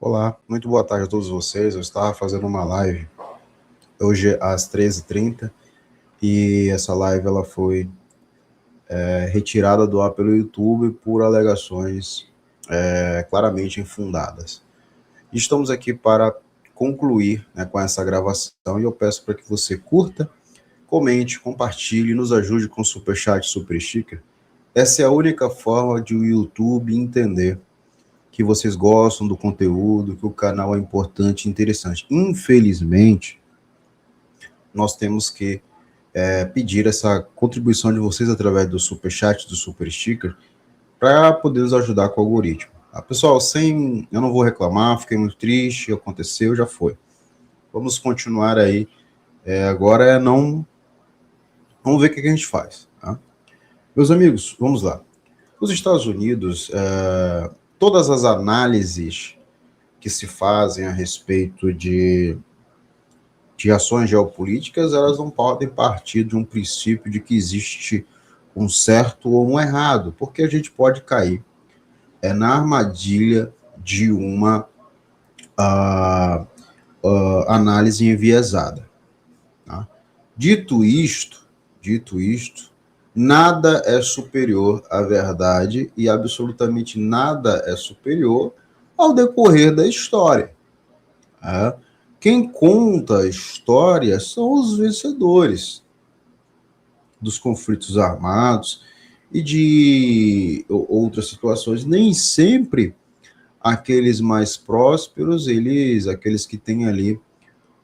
Olá, muito boa tarde a todos vocês. Eu estava fazendo uma live hoje às 13h30 e essa live ela foi retirada do ar pelo YouTube por alegações claramente infundadas. Estamos aqui para concluir, né, com essa gravação e eu peço para que você curta, comente, compartilhe, nos ajude com superchat, super sticker. Essa é a única forma de o YouTube entender que vocês gostam do conteúdo, que o canal é importante e interessante. Infelizmente, nós temos que pedir essa contribuição de vocês através do superchat, do super sticker, para poder nos ajudar com o algoritmo. Tá? Pessoal, eu não vou reclamar, fiquei muito triste, aconteceu, já foi. Vamos continuar aí. Agora não. Vamos ver o que a gente faz. Tá? Meus amigos, vamos lá. Os Estados Unidos, todas as análises que se fazem a respeito de ações geopolíticas, elas não podem partir de um princípio de que existe um certo ou um errado, porque a gente pode cair na armadilha de uma análise enviesada. Tá? Dito isto, nada é superior à verdade e absolutamente nada é superior ao decorrer da história. Tá? Quem conta a história são os vencedores dos conflitos armados e de outras situações. Nem sempre aqueles mais prósperos, aqueles que têm ali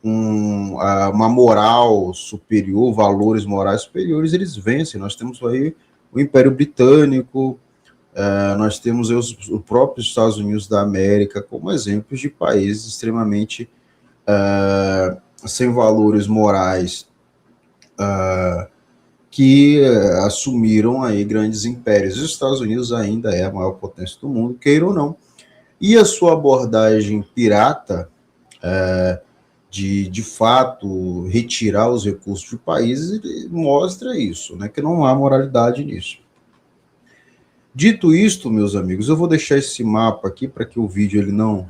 uma moral superior, valores morais superiores, eles vencem. Nós temos aí o Império Britânico, nós temos os próprios Estados Unidos da América como exemplos de países extremamente sem valores morais que assumiram aí grandes impérios. Os Estados Unidos ainda é a maior potência do mundo, queira ou não. E a sua abordagem pirata de fato retirar os recursos de países mostra isso, né, que não há moralidade nisso. Dito isto, meus amigos, eu vou deixar esse mapa aqui para que o vídeo ele não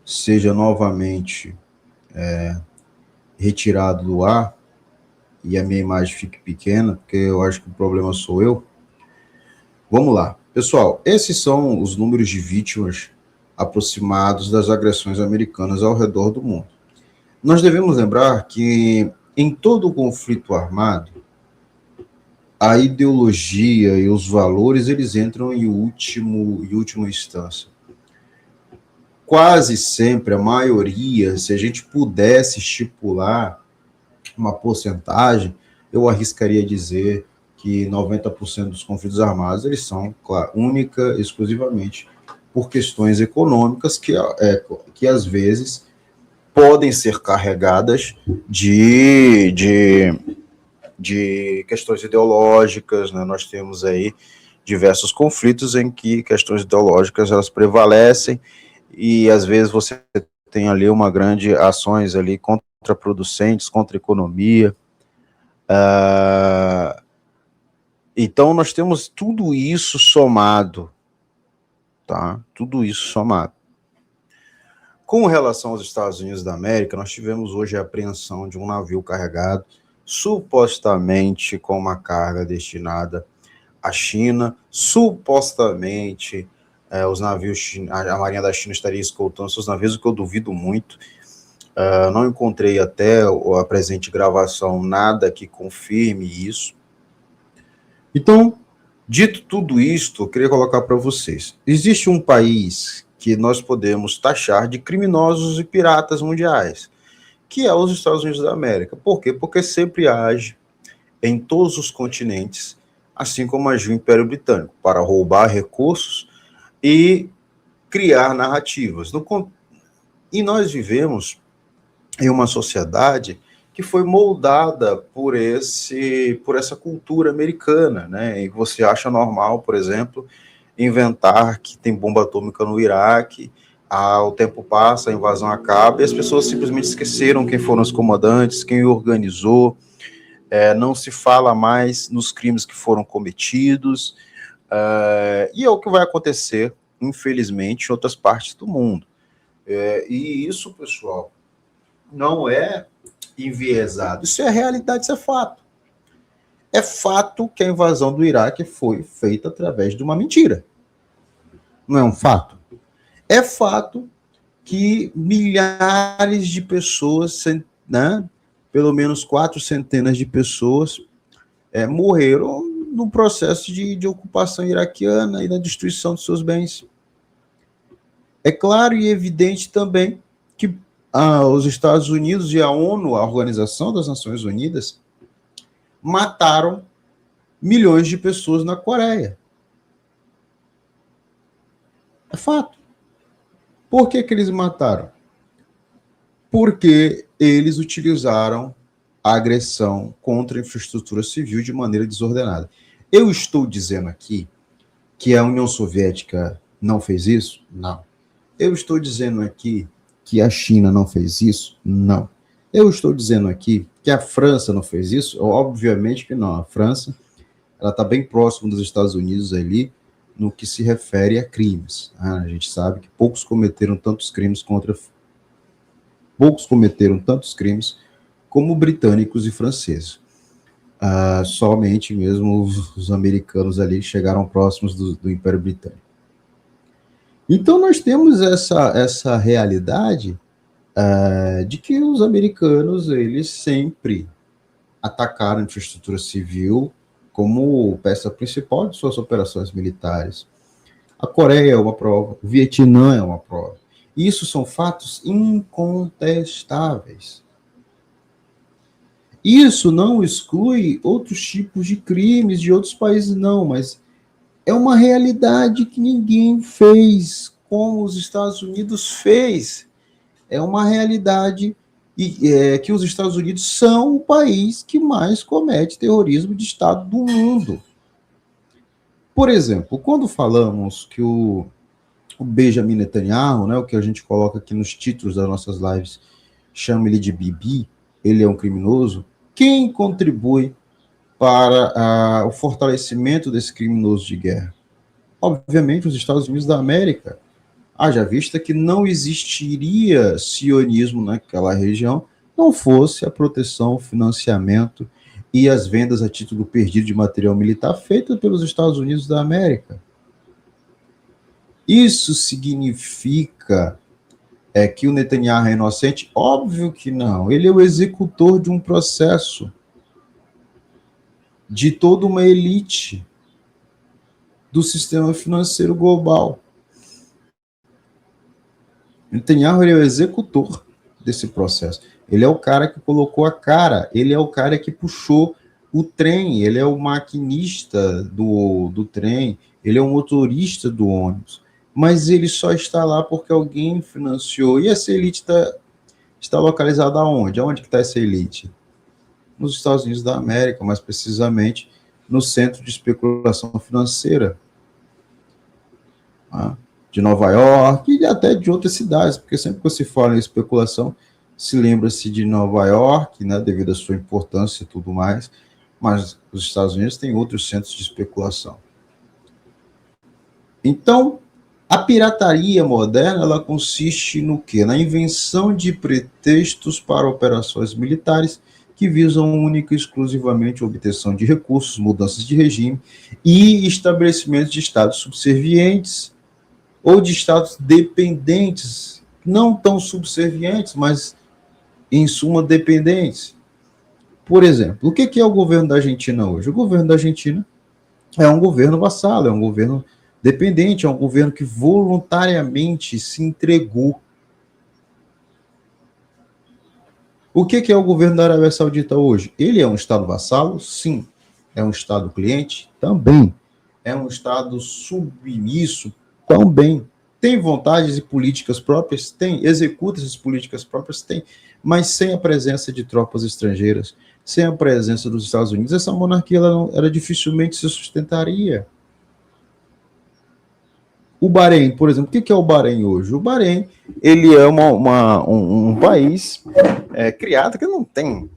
seja novamente retirado do ar e a minha imagem fique pequena, porque eu acho que o problema sou eu. Vamos lá. Pessoal, esses são os números de vítimas aproximados das agressões americanas ao redor do mundo. Nós devemos lembrar que em todo o conflito armado, a ideologia e os valores eles entram em última instância. Quase sempre, a maioria, se a gente pudesse estipular uma porcentagem, eu arriscaria dizer que 90% dos conflitos armados eles são, claro, única, exclusivamente por questões econômicas que às vezes podem ser carregadas de questões ideológicas, né? Nós temos aí diversos conflitos em que questões ideológicas elas prevalecem e às vezes você tem ali uma grande ações ali contraproducentes, contra a economia. Então nós temos tudo isso somado, tá? Tudo isso somado. Com relação aos Estados Unidos da América, nós tivemos hoje a apreensão de um navio carregado, supostamente com uma carga destinada à China, supostamente os navios, a Marinha da China estaria escoltando seus navios, o que eu duvido muito. Não encontrei até a presente gravação nada que confirme isso. Então, dito tudo isto, eu queria colocar para vocês. Existe um país que nós podemos taxar de criminosos e piratas mundiais, que é os Estados Unidos da América. Por quê? Porque sempre age em todos os continentes, assim como agiu o Império Britânico, para roubar recursos e criar narrativas. E nós vivemos em uma sociedade que foi moldada por essa cultura americana, né? E você acha normal, por exemplo, inventar que tem bomba atômica no Iraque, o tempo passa, a invasão acaba, e as pessoas simplesmente esqueceram quem foram os comandantes, quem organizou, não se fala mais nos crimes que foram cometidos, e é o que vai acontecer, infelizmente, em outras partes do mundo. E isso, pessoal, não é enviesado. Isso é realidade, isso é fato. É fato que a invasão do Iraque foi feita através de uma mentira. Não é um fato? É fato que milhares de pessoas, né, pelo menos 4 centenas de pessoas, morreram no processo de ocupação iraquiana e na destruição de seus bens. É claro e evidente também que os Estados Unidos e a ONU, a Organização das Nações Unidas, mataram milhões de pessoas na Coreia. É fato. Por que eles mataram? Porque eles utilizaram a agressão contra a infraestrutura civil de maneira desordenada. Eu estou dizendo aqui que a União Soviética não fez isso? Não. Eu estou dizendo aqui que a China não fez isso? Não. Eu estou dizendo aqui que a França não fez isso? Obviamente que não. A França, ela está bem próxima dos Estados Unidos ali no que se refere a crimes. A gente sabe que poucos cometeram tantos crimes como britânicos e franceses. Somente mesmo os americanos ali chegaram próximos do Império Britânico. Então nós temos essa realidade de que os americanos, eles sempre atacaram a infraestrutura civil como peça principal de suas operações militares. A Coreia é uma prova, o Vietnã é uma prova. Isso são fatos incontestáveis. Isso não exclui outros tipos de crimes de outros países, não, mas é uma realidade que ninguém fez como os Estados Unidos fez. É uma realidade que os Estados Unidos são o país que mais comete terrorismo de Estado do mundo. Por exemplo, quando falamos que o Benjamin Netanyahu, né, o que a gente coloca aqui nos títulos das nossas lives, chama ele de Bibi, ele é um criminoso, quem contribui para o fortalecimento desse criminoso de guerra? Obviamente, os Estados Unidos da América. Haja vista que não existiria sionismo naquela região, não fosse a proteção, o financiamento e as vendas a título perdido de material militar feitas pelos Estados Unidos da América. Isso significa que o Netanyahu é inocente? Óbvio que não. Ele é o executor de um processo de toda uma elite do sistema financeiro global. Netanyahu é o executor desse processo. Ele é o cara que colocou a cara, ele é o cara que puxou o trem, ele é o maquinista do trem, ele é o motorista do ônibus. Mas ele só está lá porque alguém financiou. E essa elite está localizada aonde? Aonde que está essa elite? Nos Estados Unidos da América, mais precisamente no centro de especulação financeira. De Nova York e até de outras cidades, porque sempre que se fala em especulação, se lembra-se de Nova York, né, devido à sua importância e tudo mais, mas os Estados Unidos têm outros centros de especulação. Então, a pirataria moderna, ela consiste no quê? Na invenção de pretextos para operações militares que visam única e exclusivamente a obtenção de recursos, mudanças de regime e estabelecimento de estados subservientes ou de estados dependentes, não tão subservientes, mas, em suma, dependentes. Por exemplo, o que é o governo da Argentina hoje? O governo da Argentina é um governo vassalo, é um governo dependente, é um governo que voluntariamente se entregou. O que é o governo da Arábia Saudita hoje? Ele é um estado vassalo? Sim. É um estado cliente? Também. É um estado submisso? Também. Tem vontades e políticas próprias? Tem. Executa essas políticas próprias? Tem. Mas sem a presença de tropas estrangeiras, sem a presença dos Estados Unidos, essa monarquia ela dificilmente se sustentaria. O Bahrein, por exemplo, o que é o Bahrein hoje? O Bahrein, ele é um país criado que não tem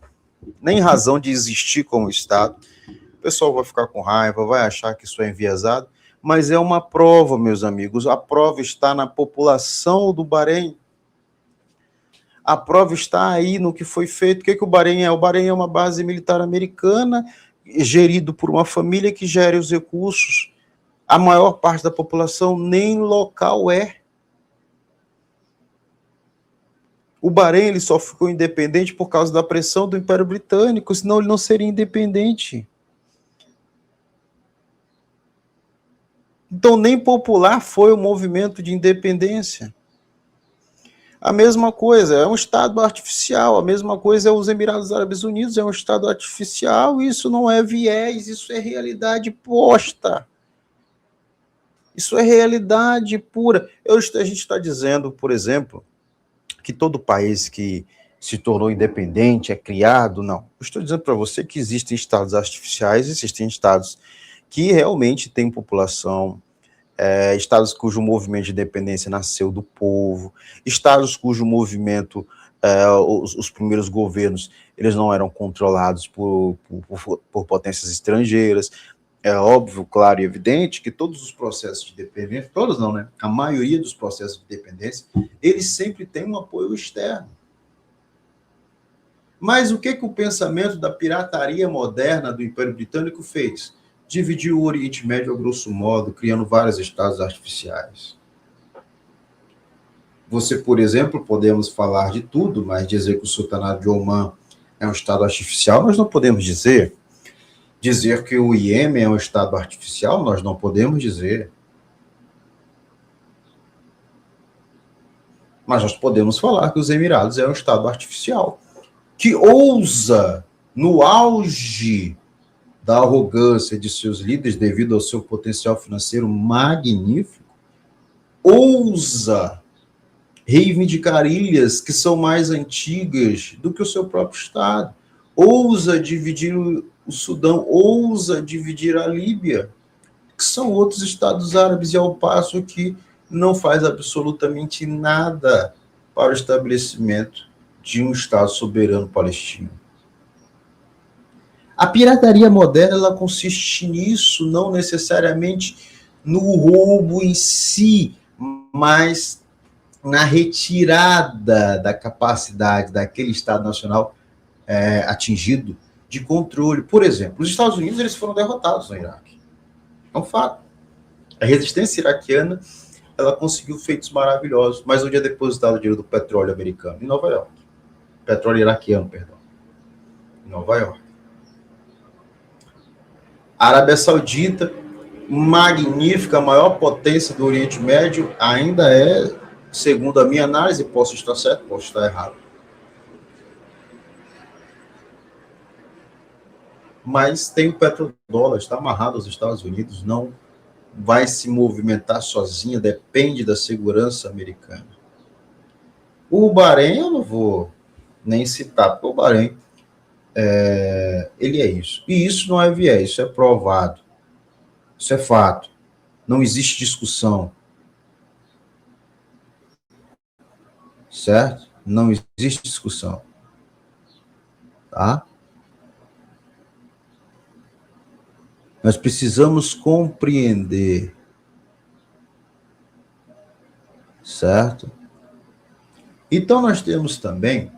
nem razão de existir como Estado. O pessoal vai ficar com raiva, vai achar que isso é enviesado, mas é uma prova, meus amigos. A prova está na população do Bahrein. A prova está aí no que foi feito. O que o Bahrein é? O Bahrein é uma base militar americana, gerido por uma família que gere os recursos. A maior parte da população nem local é. O Bahrein ele só ficou independente por causa da pressão do Império Britânico, senão ele não seria independente. Então, nem popular foi o movimento de independência. A mesma coisa, é um Estado artificial, a mesma coisa é os Emirados Árabes Unidos, é um Estado artificial, isso não é viés, isso é realidade posta. Isso é realidade pura. A gente está dizendo, por exemplo, que todo país que se tornou independente é criado, não. Eu estou dizendo para você que existem estados artificiais, existem estados que realmente têm população, estados cujo movimento de independência nasceu do povo, estados cujo movimento, os primeiros governos, eles não eram controlados por potências estrangeiras. É óbvio, claro e evidente que todos os processos de dependência, todos não, né? A maioria dos processos de dependência, eles sempre têm um apoio externo. Mas o que o pensamento da pirataria moderna do Império Britânico fez? Dividiu o Oriente Médio a grosso modo, criando vários estados artificiais. Você, por exemplo, podemos falar de tudo, mas dizer que o Sultanato de Omã é um estado artificial, nós não podemos dizer. Dizer que o Iêmen é um estado artificial, nós não podemos dizer. Mas nós podemos falar que os Emirados é um estado artificial, que ousa, no auge da arrogância de seus líderes, devido ao seu potencial financeiro magnífico, ousa reivindicar ilhas que são mais antigas do que o seu próprio Estado, ousa dividir o Sudão, ousa dividir a Líbia, que são outros Estados árabes, e ao passo que não faz absolutamente nada para o estabelecimento de um Estado soberano palestino. A pirataria moderna ela consiste nisso, não necessariamente no roubo em si, mas na retirada da capacidade daquele Estado nacional atingido de controle. Por exemplo, os Estados Unidos eles foram derrotados no Iraque. É um fato. A resistência iraquiana ela conseguiu feitos maravilhosos, mas onde é depositado o dinheiro do petróleo americano? Em Nova York. Petróleo iraquiano, perdão. Em Nova York. A Arábia Saudita, magnífica, a maior potência do Oriente Médio, ainda é, segundo a minha análise, posso estar certo, posso estar errado, mas tem o petrodólar, está amarrado aos Estados Unidos, não vai se movimentar sozinha, depende da segurança americana. O Bahrein eu não vou nem citar, porque o Bahrein ele é isso. E isso não é viés, isso é provado. Isso é fato. Não existe discussão. Certo? Não existe discussão. Tá? Nós precisamos compreender. Certo? Então, nós temos também,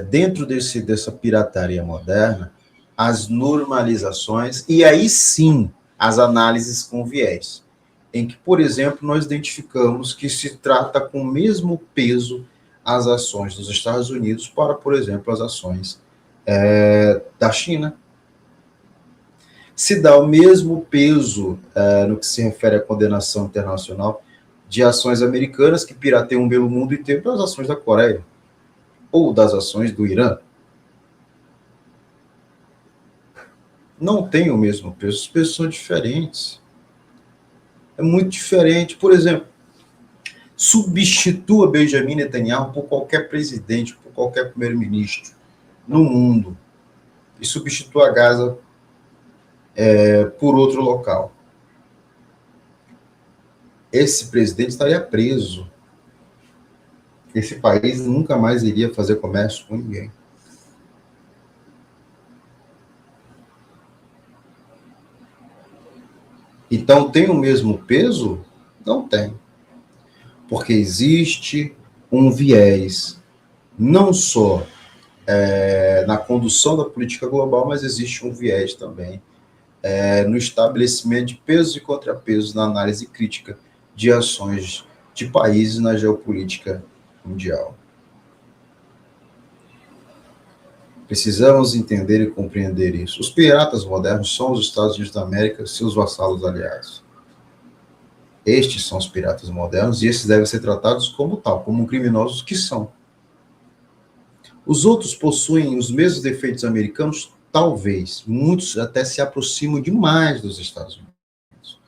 dentro dessa pirataria moderna, as normalizações, e aí sim, as análises com viés, em que, por exemplo, nós identificamos que se trata com o mesmo peso as ações dos Estados Unidos para, por exemplo, as ações da China. Se dá o mesmo peso no que se refere à condenação internacional de ações americanas que pirateiam pelo mundo inteiro das ações da Coreia ou das ações do Irã. Não tem o mesmo peso, os pesos são diferentes. É muito diferente. Por exemplo, substitua Benjamin Netanyahu por qualquer presidente, por qualquer primeiro-ministro no mundo, e substitua Gaza por outro local. Esse presidente estaria preso. Esse país nunca mais iria fazer comércio com ninguém. Então, tem o mesmo peso? Não tem. Porque existe um viés, não só na condução da política global, mas existe um viés também no estabelecimento de pesos e contrapesos na análise crítica de ações de países na geopolítica mundial. Precisamos entender e compreender isso. Os piratas modernos são os Estados Unidos da América, seus vassalos aliados. Estes são os piratas modernos e esses devem ser tratados como tal, como criminosos que são. Os outros possuem os mesmos defeitos americanos? Talvez. Muitos até se aproximam demais dos Estados Unidos.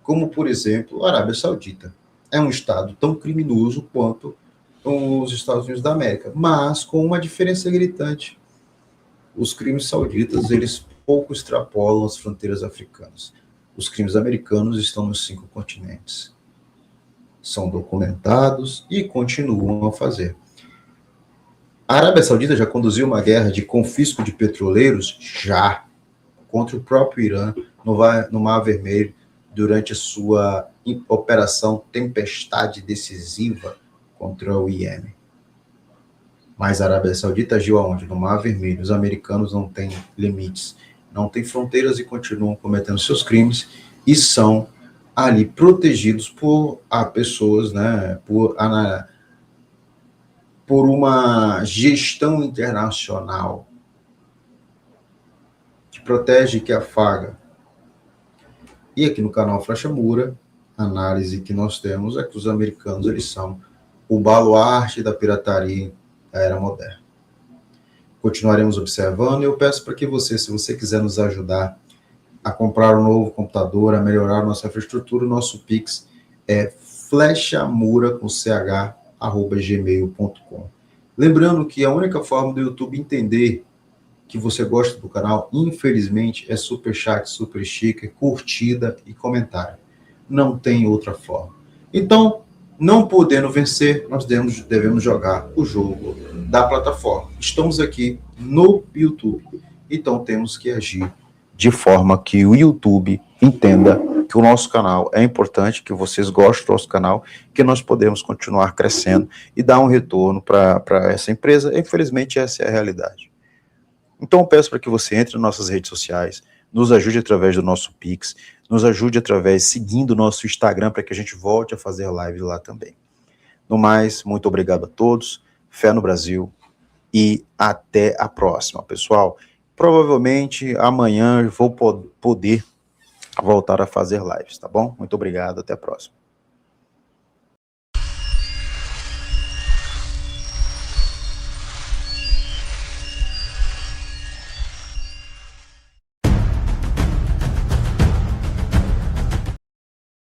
Como, por exemplo, a Arábia Saudita. É um estado tão criminoso quanto os Estados Unidos da América, mas com uma diferença gritante. Os crimes sauditas, eles pouco extrapolam as fronteiras africanas. Os crimes americanos estão nos 5 continentes. São documentados e continuam a fazer. A Arábia Saudita já conduziu uma guerra de confisco de petroleiros? Já. Contra o próprio Irã, no Mar Vermelho, durante a sua operação Tempestade Decisiva contra o Iêmen. Mas a Arábia Saudita agiu aonde? No Mar Vermelho. Os americanos não têm limites, não têm fronteiras e continuam cometendo seus crimes e são ali protegidos por pessoas, né, por uma gestão internacional que protege e que afaga. E aqui no canal Flecha Mura, a análise que nós temos é que os americanos, eles são o baluarte da pirataria da era moderna. Continuaremos observando e eu peço para que você, se você quiser nos ajudar a comprar um novo computador, a melhorar nossa infraestrutura, o nosso Pix é flechamura@gmail.com. Lembrando que a única forma do YouTube entender que você gosta do canal, infelizmente, é superchat, super sticker, curtida e comentário. Não tem outra forma. Então, não podendo vencer, nós devemos jogar o jogo da plataforma. Estamos aqui no YouTube, então temos que agir de forma que o YouTube entenda que o nosso canal é importante, que vocês gostam do nosso canal, que nós podemos continuar crescendo e dar um retorno para essa empresa. Infelizmente, essa é a realidade. Então, eu peço para que você entre nas nossas redes sociais, nos ajude através do nosso Pix, nos ajude através, seguindo o nosso Instagram, para que a gente volte a fazer live lá também. No mais, muito obrigado a todos, fé no Brasil e até a próxima, pessoal. Provavelmente amanhã eu vou poder voltar a fazer lives, tá bom? Muito obrigado, até a próxima.